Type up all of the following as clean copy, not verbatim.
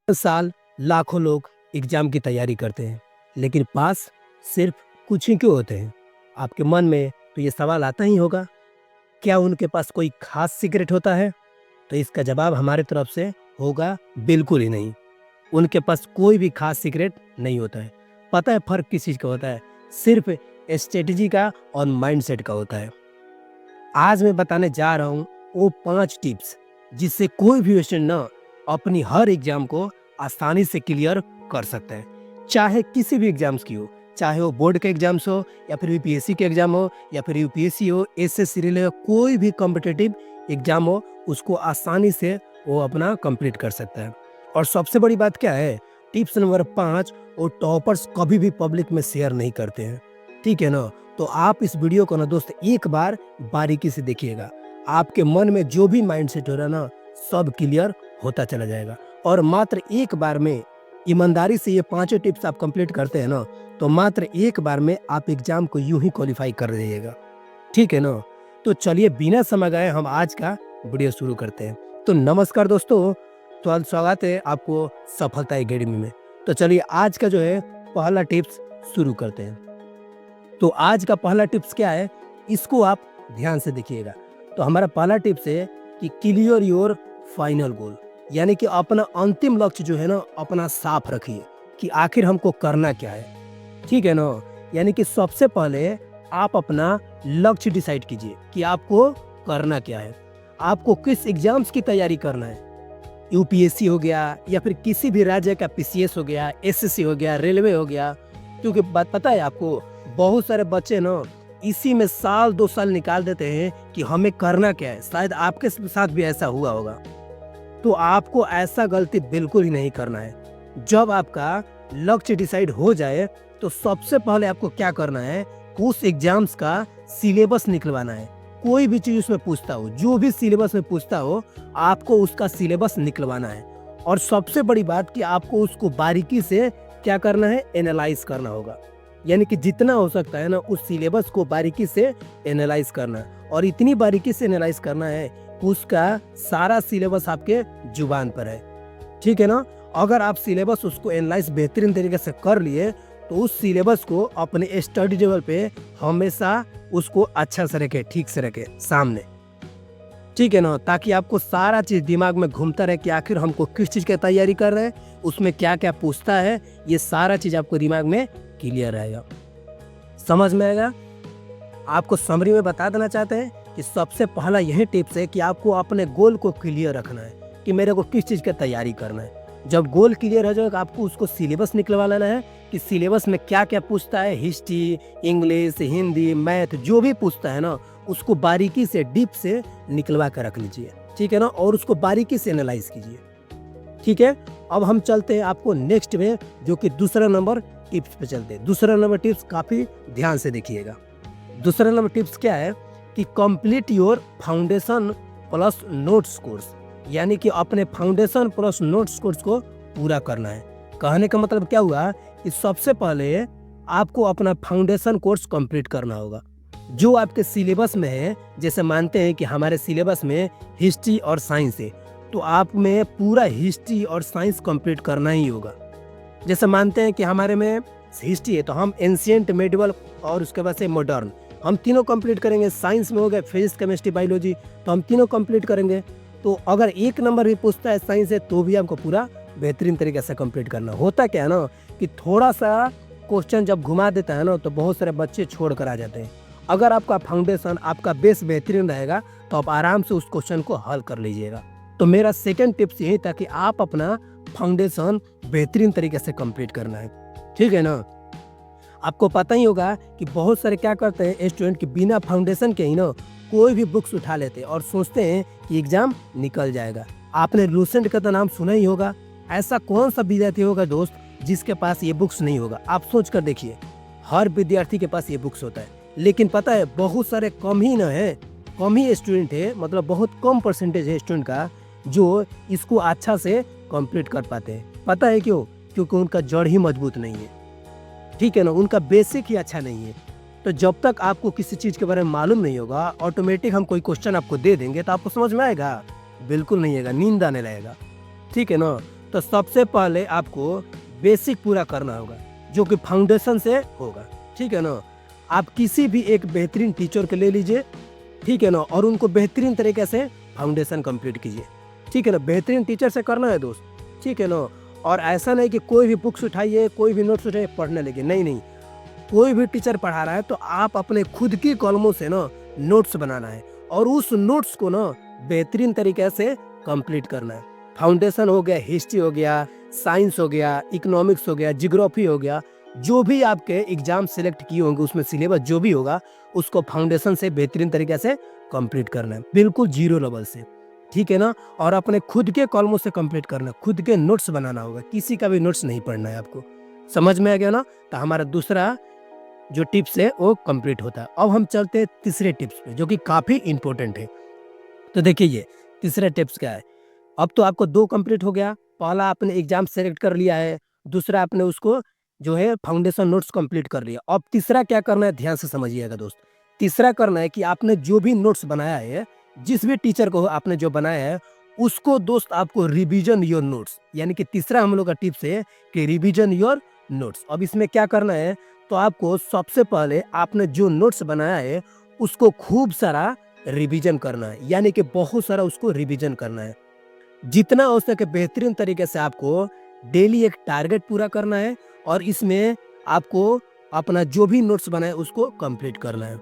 साल लाखों लोग एग्जाम की तैयारी करते हैं, लेकिन पास सिर्फ कुछ ही क्यों होते हैं? आपके मन में तो ये सवाल आता ही होगा, क्या उनके पास कोई खास सीक्रेट होता है? तो इसका जवाब हमारे तरफ से होगा बिल्कुल ही नहीं। उनके पास कोई भी खास सीक्रेट नहीं होता है। पता है फ़र्क किस चीज़ का होता है? सिर्फ स्ट्रेटजी का और माइंडसेट का होता है। आज मैं बताने जा रहा हूँ वो 5 टिप्स जिससे कोई भी स्टूडेंट ना अपनी हर एग्जाम को आसानी से क्लियर कर सकता है, चाहे किसी भी एग्जाम्स की हो, चाहे वो बोर्ड के एग्जाम्स हो या फिर यूपीएससी के एग्जाम हो या फिर यूपीएससी हो, एसएससी रिले हो, कोई भी कॉम्पिटिटिव एग्जाम हो उसको आसानी से वो अपना कंप्लीट कर सकता है। और सबसे बड़ी बात क्या है, टिप्स नंबर 5, वो टॉपर्स कभी भी पब्लिक में शेयर नहीं करते हैं, ठीक है ना? तो आप इस वीडियो को ना दोस्त एक बार बारीकी से देखिएगा, आपके मन में जो भी माइंडसेट हो रहा है ना सब क्लियर होता चला जाएगा। और मात्र एक बार में ईमानदारी से ये 5 टिप्स आप कंप्लीट करते हैं ना तो मात्र एक बार में आप एग्जाम को यूं ही क्वालिफाई कर जाइएगा, ठीक है ना? तो चलिए बिना समय गए हम आज का वीडियो शुरू करते हैं। तो नमस्कार दोस्तों, तो स्वागत है आपको सफलता एकेडमी में। तो चलिए आज का जो है पहला टिप्स शुरू करते हैं। तो आज का पहला टिप्स क्या है, इसको आप ध्यान से देखिएगा। तो हमारा पहला टिप्स है कि क्लियर योर फाइनल गोल, यानी कि अपना अंतिम लक्ष्य जो है ना अपना साफ रखिए कि आखिर हमको करना क्या है, ठीक है ना? यानी कि सबसे पहले आप अपना लक्ष्य डिसाइड कीजिए कि आपको करना क्या है, आपको किस एग्जाम्स की तैयारी करना है। यूपीएससी हो गया या फिर किसी भी राज्य का पीसीएस हो गया, एसएससी हो गया, रेलवे हो गया। क्योंकि बात पता है आपको, बहुत सारे बच्चे ना इसी में साल 2 साल निकाल देते हैं कि हमें करना क्या है। शायद आपके साथ भी ऐसा हुआ होगा। तो आपको ऐसा गलती बिल्कुल ही नहीं करना है। जब आपका लक्ष्य डिसाइड हो जाए तो सबसे पहले आपको क्या करना है, उस एग्जाम्स का सिलेबस निकलवाना है। कोई भी चीज उसमें पूछता हो, जो भी सिलेबस में पूछता हो, आपको उसका सिलेबस निकलवाना है। और सबसे बड़ी बात कि आपको उसको बारीकी से क्या करना है, एनालाइज करना होगा। यानी कि जितना हो सकता है ना उस सिलेबस को बारीकी से एनालाइज करना है। और इतनी बारीकी से एनालाइज करना है उसका सारा सिलेबस आपके जुबान पर है, ठीक है ना? अगर आप सिलेबस उसको एनालाइज बेहतरीन तरीके से कर लिए तो उस सिलेबस को अपने स्टडी टेबल पे हमेशा उसको अच्छा से रखे, ठीक से रखे सामने, ठीक है ना? ताकि आपको सारा चीज दिमाग में घूमता रहे कि आखिर हमको किस चीज की तैयारी कर रहे हैं, उसमें क्या क्या पूछता है, ये सारा चीज आपको दिमाग में क्लियर रहेगा, समझ में आएगा। आपको समरी में बता देना चाहते हैं कि सबसे पहला यही टिप्स है कि आपको अपने गोल को क्लियर रखना है कि मेरे को किस चीज़ की तैयारी करना है। जब गोल क्लियर हो जाएगा आपको उसको सिलेबस निकलवा लेना है कि सिलेबस में क्या क्या पूछता है, हिस्ट्री, इंग्लिश, हिंदी, मैथ, जो भी पूछता है ना उसको बारीकी से डीप से निकलवा कर रख लीजिए, ठीक है ना? और उसको बारीकी से एनालाइज कीजिए, ठीक है? अब हम चलते हैं आपको नेक्स्ट में, जो कि दूसरा नंबर टिप्स पे चलते हैं। दूसरा नंबर टिप्स काफ़ी ध्यान से देखिएगा। दूसरा नंबर टिप्स क्या है कि complete your foundation plus notes course, यानी कि अपने फाउंडेशन प्लस नोट्स कोर्स को पूरा करना है। कहने का मतलब क्या हुआ कि सबसे पहले आपको अपना फाउंडेशन कोर्स कंप्लीट करना होगा जो आपके सिलेबस में है। जैसे मानते हैं कि हमारे सिलेबस में हिस्ट्री और साइंस है, तो आप में पूरा हिस्ट्री और साइंस कंप्लीट करना ही होगा। जैसे मानते हैं कि हमारे में हिस्ट्री है तो हम एंशिएंट, मेडिवल और उसके बाद से मॉडर्न, हम तीनों कंप्लीट करेंगे। साइंस में हो गए फिजिक्स, केमिस्ट्री, बायोलॉजी, तो हम तीनों कंप्लीट करेंगे। तो अगर एक नंबर भी पूछता है साइंस है तो भी आपको पूरा बेहतरीन तरीके से कंप्लीट करना। होता क्या है ना कि थोड़ा सा क्वेश्चन जब घुमा देता है ना तो बहुत सारे बच्चे छोड़ कर आ जाते हैं। अगर आपका फाउंडेशन, आपका बेस बेहतरीन रहेगा तो आप आराम से उस क्वेश्चन को हल कर लीजिएगा। तो मेरा सेकेंड टिप्स यही था कि आप अपना फाउंडेशन बेहतरीन तरीके से कंप्लीट करना है, ठीक है ना? आपको पता ही होगा कि बहुत सारे क्या करते हैं स्टूडेंट कि बिना फाउंडेशन के ही ना कोई भी बुक्स उठा लेते हैं और सोचते हैं कि एग्जाम निकल जाएगा। आपने लूसेंट का तो नाम सुना ही होगा। ऐसा कौन सा विद्यार्थी होगा दोस्त जिसके पास ये बुक्स नहीं होगा? आप सोच कर देखिए, हर विद्यार्थी के पास ये बुक्स होता है। लेकिन पता है बहुत सारे कम ही स्टूडेंट है, मतलब बहुत कम परसेंटेज है स्टूडेंट का जो इसको अच्छा से कंप्लीट कर पाते हैं। पता है क्यों? क्योंकि उनका जड़ ही मजबूत नहीं है, ठीक है ना? उनका बेसिक ही अच्छा नहीं है। तो जब तक आपको किसी चीज़ के बारे में मालूम नहीं होगा, ऑटोमेटिक हम कोई क्वेश्चन आपको दे देंगे तो आपको समझ में आएगा? बिल्कुल नहीं आएगा, नींद आने लगेगा, ठीक है ना? तो सबसे पहले आपको बेसिक पूरा करना होगा, जो कि फाउंडेशन से होगा। ठीक है ना, आप किसी भी एक बेहतरीन टीचर को ले लीजिए, ठीक है ना, और उनको बेहतरीन तरीके से फाउंडेशन कंप्लीट कीजिए। ठीक है ना, बेहतरीन टीचर से करना है दोस्त। ठीक है ना, और ऐसा नहीं कि कोई भी बुक्स उठाइए, कोई भी नोट्स उठाइए, पढ़ने लगे, नहीं नहीं। कोई भी टीचर पढ़ा रहा है तो आप अपने खुद की कलमों से ना नोट्स बनाना है और उस नोट्स को ना बेहतरीन तरीके से कंप्लीट करना है। फाउंडेशन हो गया, हिस्ट्री हो गया, साइंस हो गया, इकोनॉमिक्स हो गया, जियोग्राफी हो गया, जो भी आपके एग्जाम सेलेक्ट किए होंगे उसमें सिलेबस जो भी होगा उसको फाउंडेशन से बेहतरीन तरीके से कंप्लीट करना है, बिल्कुल जीरो लेवल से। ठीक है ना, और अपने खुद के कलमों से कंप्लीट करना है, खुद के नोट्स बनाना होगा, किसी का भी नोट्स नहीं पढ़ना है आपको। समझ में आ गया ना? तो हमारा दूसरा जो टिप्स है वो कंप्लीट होता है। अब हम चलते हैं तीसरे टिप्स पे, जो कि काफ़ी इंपॉर्टेंट है। तो देखिए ये तीसरा टिप्स क्या है। अब तो आपको 2 कंप्लीट हो गया, पहला आपने एग्जाम सेलेक्ट कर लिया है, दूसरा आपने उसको जो है फाउंडेशन नोट्स कंप्लीट कर लिया। अब तीसरा क्या करना है, ध्यान से समझिएगा दोस्त। तीसरा करना है कि आपने जो भी नोट्स बनाया है, जिस भी टीचर को आपने जो बनाया है, उसको दोस्त आपको रिवीजन योर नोट्स, यानी कि तीसरा हम लोग का टिप्स है कि रिवीजन योर नोट्स। अब इसमें क्या करना है, तो आपको सबसे पहले आपने जो नोट्स बनाया है उसको खूब सारा रिवीजन करना है, यानी कि बहुत सारा उसको रिवीजन करना है। जितना हो सके बेहतरीन तरीके से आपको डेली एक टारगेट पूरा करना है और इसमें आपको अपना जो भी नोट्स बनाए उसको कंप्लीट करना है।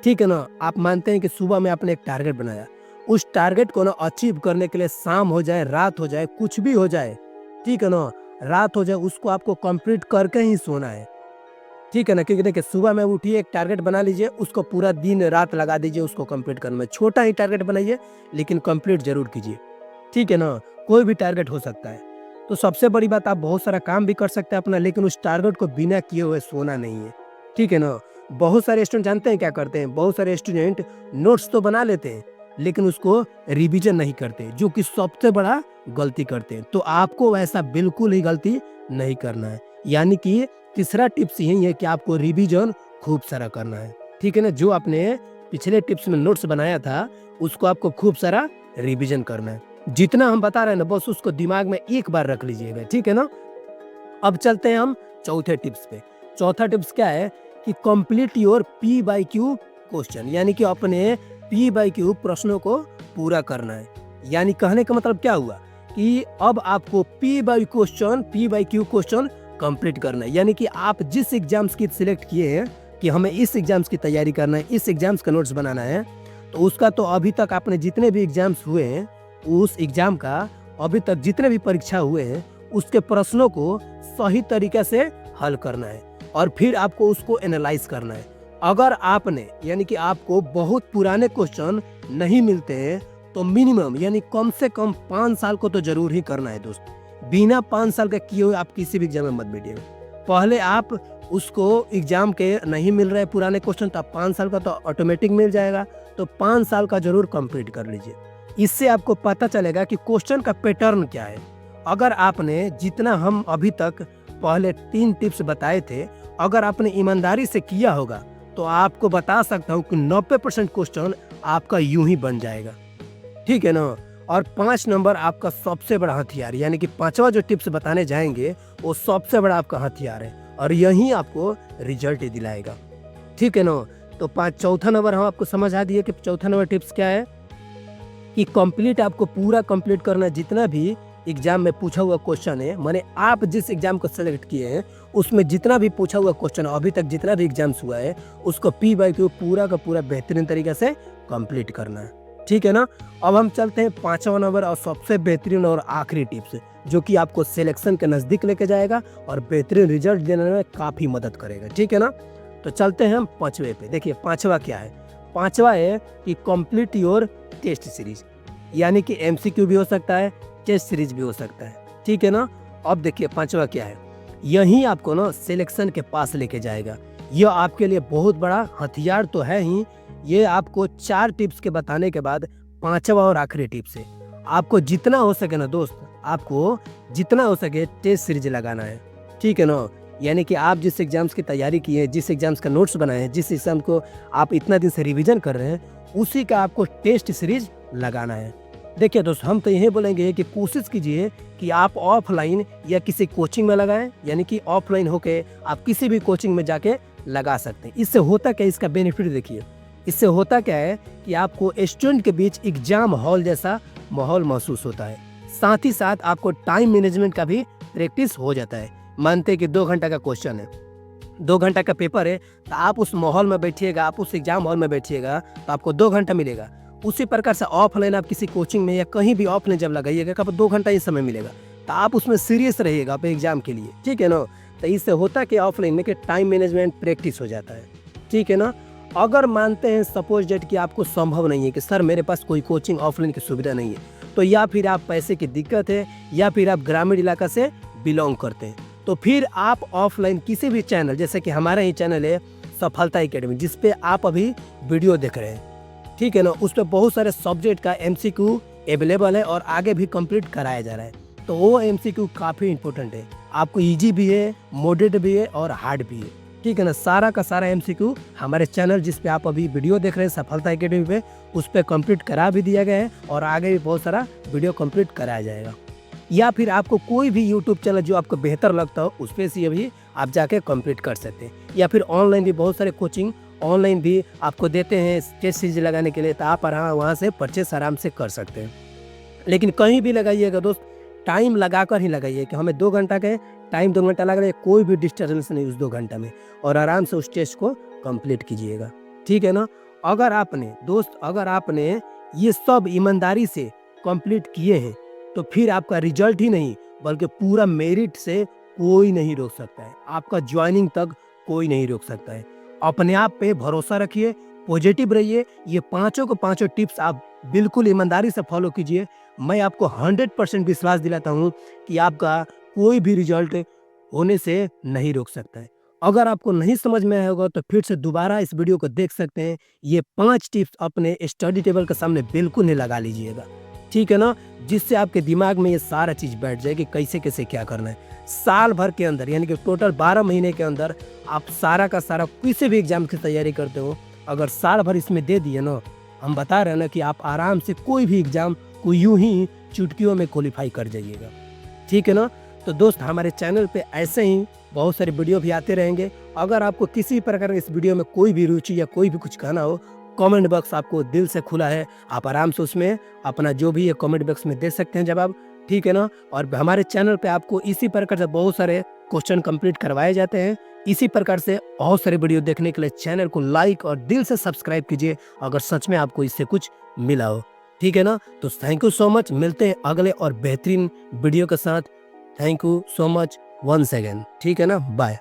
ठीक है ना, आप मानते हैं कि सुबह में आपने एक टारगेट बनाया, उस टारगेट को ना अचीव करने के लिए शाम हो जाए, रात हो जाए, कुछ भी हो जाए, ठीक है ना, रात हो जाए, उसको आपको कंप्लीट करके ही सोना है। ठीक है ना, क्योंकि देखिए सुबह में उठिए, एक टारगेट बना लीजिए, उसको पूरा दिन रात लगा दीजिए उसको कंप्लीट करने में। छोटा ही टारगेट बनाइए लेकिन कंप्लीट जरूर कीजिए। ठीक है ना, कोई भी टारगेट हो सकता है। तो सबसे बड़ी बात, आप बहुत सारा काम भी कर सकते हैं अपना, लेकिन उस टारगेट को बिना किए हुए सोना नहीं है। ठीक है ना, बहुत सारे स्टूडेंट जानते हैं क्या करते हैं, बहुत सारे स्टूडेंट नोट्स तो बना लेते हैं लेकिन उसको रिवीजन नहीं करते, जो कि सबसे बड़ा गलती करते हैं। तो आपको वैसा बिल्कुल ही गलती नहीं करना है। यानी कि तीसरा टिप्स यही है कि आपको रिवीजन खूब सारा करना है। ठीक है ना, जो आपने पिछले टिप्स में नोट्स बनाया था उसको आपको खूब सारा रिवीजन करना है। जितना हम बता रहे हैं ना, बस उसको दिमाग में एक बार रख लीजिएगा। ठीक है ना, अब चलते हैं हम चौथे टिप्स पे। चौथा टिप्स क्या है कि कंप्लीट योर P/Q क्वेश्चन, यानी कि अपने P/Q प्रश्नों को पूरा करना है। यानी कहने का मतलब क्या हुआ कि अब आपको P/Q क्वेश्चन कंप्लीट करना है। यानी कि आप जिस एग्जाम्स की सिलेक्ट किए हैं कि हमें इस एग्जाम्स की तैयारी करना है, इस एग्जाम्स का नोट्स बनाना है, तो उसका तो अभी तक आपने जितने भी एग्जाम्स हुए हैं, उस एग्जाम का अभी तक जितने भी परीक्षा हुए हैं उसके प्रश्नों को सही तरीके से हल करना है और फिर आपको उसको एनालाइज करना है। अगर आपने, यानी कि आपको बहुत पुराने क्वेश्चन नहीं मिलते हैं तो मिनिमम यानी कम से कम 5 साल को तो जरूर ही करना है दोस्त। बिना 5 साल के किए हुए आप किसी भी एग्जाम में मत बैठिए। पहले आप उसको एग्जाम के नहीं मिल रहे पुराने क्वेश्चन, तो 5 साल का तो ऑटोमेटिक मिल जाएगा, तो 5 साल का जरूर कंप्लीट कर लीजिए। इससे आपको पता चलेगा कि क्वेश्चन का पैटर्न क्या है। अगर आपने जितना हम अभी तक पहले 3 टिप्स बताए थे, अगर आपने ईमानदारी से किया होगा तो आपको बता सकता हूँ कि 90% क्वेश्चन आपका यूं ही बन जाएगा। ठीक है ना, और 5 नंबर आपका सबसे बड़ा हथियार, यानी कि 5वां जो टिप्स बताने जाएंगे वो सबसे बड़ा आपका हथियार है और यही आपको रिजल्ट दिलाएगा। ठीक है ना, तो चौथा नंबर हम आपको समझा दिए कि चौथा नंबर टिप्स क्या है कि कंप्लीट आपको पूरा कंप्लीट करना है। जितना भी एग्जाम में पूछा हुआ क्वेश्चन है, माने आप जिस एग्जाम को सेलेक्ट किए हैं उसमें जितना भी पूछा हुआ क्वेश्चन अभी तक जितना भी एग्जाम्स हुआ है उसको P/Q पूरा का पूरा बेहतरीन तरीके से कंप्लीट करना है। ठीक है ना, अब हम चलते हैं 5वां नंबर और सबसे बेहतरीन और आखिरी टिप्स, जो कि आपको सिलेक्शन के नज़दीक लेके जाएगा और बेहतरीन रिजल्ट देने में काफ़ी मदद करेगा। ठीक है ना, तो चलते हैं हम 5वें पे। देखिए 5वां क्या है, 5वां है कि कंप्लीट योर टेस्ट सीरीज, यानी कि MCQ भी हो सकता है, टेस्ट सीरीज भी हो सकता है। ठीक है ना, अब देखिए 5वां क्या है, यही आपको ना सिलेक्शन के पास लेके जाएगा। यह आपके लिए बहुत बड़ा हथियार तो है ही, ये आपको 4 टिप्स के बताने के बाद 5वां और आखिरी टिप्स है, आपको जितना हो सके ना दोस्त, आपको जितना हो सके टेस्ट सीरीज लगाना है। ठीक है ना, यानी कि आप जिस एग्जाम्स की तैयारी की है, जिस एग्जाम्स का नोट्स बनाए हैं, जिस एग्जाम को आप इतना दिन से रिवीजन कर रहे हैं, उसी का आपको टेस्ट सीरीज लगाना है। देखिए दोस्त, हम तो यही बोलेंगे कि कोशिश कीजिए कि आप ऑफलाइन या किसी कोचिंग में लगाएं, यानी कि ऑफलाइन होके आप किसी भी कोचिंग में जाके लगा सकते हैं। इससे होता क्या है, इसका बेनिफिट देखिए। इससे होता क्या है कि आपको स्टूडेंट के बीच एग्जाम हॉल जैसा माहौल महसूस होता है। साथ ही साथ आपको टाइम मैनेजमेंट का भी प्रैक्टिस हो जाता है। मानते कि 2 घंटा का क्वेश्चन है, 2 घंटा का पेपर है, तो आप उस माहौल में बैठिएगा, आप उस एग्जाम हॉल में बैठिएगा तो आपको 2 घंटा मिलेगा। उसी प्रकार से ऑफलाइन आप किसी कोचिंग में या कहीं भी ऑफलाइन जब लगाइएगा, आपको 2 घंटा ही समय मिलेगा, तो आप उसमें सीरियस रहिएगा अपने एग्जाम के लिए, ठीक है ना। तो इससे होता कि ऑफलाइन में कि टाइम मैनेजमेंट प्रैक्टिस हो जाता है, ठीक है ना। अगर मानते हैं सपोज डेट कि आपको संभव नहीं है कि सर मेरे पास कोई कोचिंग ऑफलाइन की सुविधा नहीं है, तो या फिर आप पैसे की दिक्कत है या फिर आप ग्रामीण इलाका से बिलोंग करते हैं, तो फिर आप ऑफलाइन किसी भी चैनल, जैसे कि हमारा ही चैनल है सफलता एकेडमी, जिस पे आप अभी वीडियो देख रहे हैं, ठीक है ना, उस पर बहुत सारे सब्जेक्ट का MCQ अवेलेबल है और आगे भी कंप्लीट कराया जा रहा है। तो वो MCQ काफ़ी इंपॉर्टेंट है, आपको ईजी भी है, मॉडरेट भी है और हार्ड भी है, ठीक है ना। सारा का सारा MCQ हमारे चैनल जिस पे आप अभी वीडियो देख रहे हैं सफलता एकेडमी पे, उस पर कंप्लीट करा भी दिया गया है और आगे भी बहुत सारा वीडियो कंप्लीट कराया जाएगा। या फिर आपको कोई भी यूट्यूब चैनल जो आपको बेहतर लगता हो उस पर से भी आप जाके कंप्लीट कर सकते हैं। या फिर ऑनलाइन भी बहुत सारे कोचिंग ऑनलाइन भी आपको देते हैं टेस्ट सीरीज लगाने के लिए, तो आप वहाँ से परचेस आराम से कर सकते हैं। लेकिन कहीं भी लगाइएगा दोस्त, टाइम लगा कर ही लगाइए कि हमें 2 घंटा के टाइम, 2 घंटा लग रहा है, कोई भी डिस्टर्बेंस नहीं उस 2 घंटा में, और आराम से उस टेस्ट को कंप्लीट कीजिएगा, ठीक है ना। अगर आपने ये सब ईमानदारी से कंप्लीट किए हैं, तो फिर आपका रिजल्ट ही नहीं बल्कि पूरा मेरिट से कोई नहीं रोक सकता है, आपका ज्वाइनिंग तक कोई नहीं रोक सकता है। अपने आप पे भरोसा रखिए, पॉजिटिव रहिए। ये पांचों को पांचों टिप्स आप बिल्कुल ईमानदारी से फॉलो कीजिए। मैं आपको 100% विश्वास दिलाता हूँ कि आपका कोई भी रिजल्ट होने से नहीं रोक सकता है। अगर आपको नहीं समझ में आया होगा तो फिर से दोबारा इस वीडियो को देख सकते हैं। ये 5 टिप्स अपने स्टडी टेबल के सामने बिल्कुल नहीं लगा लीजिएगा, ठीक है ना, जिससे आपके दिमाग में ये सारा चीज़ बैठ जाए कि कैसे कैसे क्या करना है। साल भर के अंदर, यानी कि टोटल 12 महीने के अंदर आप सारा का सारा किसी भी एग्जाम की तैयारी करते हो, अगर साल भर इसमें दे दिए ना, हम बता रहे हैं ना कि आप आराम से कोई भी एग्जाम को यूं ही चुटकियों में क्वालिफाई कर जाइएगा, ठीक है ना। तो दोस्त, हमारे चैनल पे ऐसे ही बहुत सारे वीडियो भी आते रहेंगे। अगर आपको किसी प्रकार इस वीडियो में कोई भी रुचि या कोई भी कुछ कहना हो, कमेंट बॉक्स आपको दिल से खुला है, आप आराम से उसमें अपना जो भी है कमेंट बॉक्स में दे सकते हैं जवाब, ठीक है ना। और हमारे चैनल पे आपको इसी प्रकार से बहुत सारे क्वेश्चन कंप्लीट करवाए जाते हैं। इसी प्रकार से बहुत सारे वीडियो देखने के लिए चैनल को लाइक और दिल से सब्सक्राइब कीजिए अगर सच में आपको इससे कुछ मिला हो, ठीक है ना। तो थैंक यू सो मच, मिलते हैं अगले और बेहतरीन वीडियो के साथ। Thank you so much once again, ठीक है ना, बाय।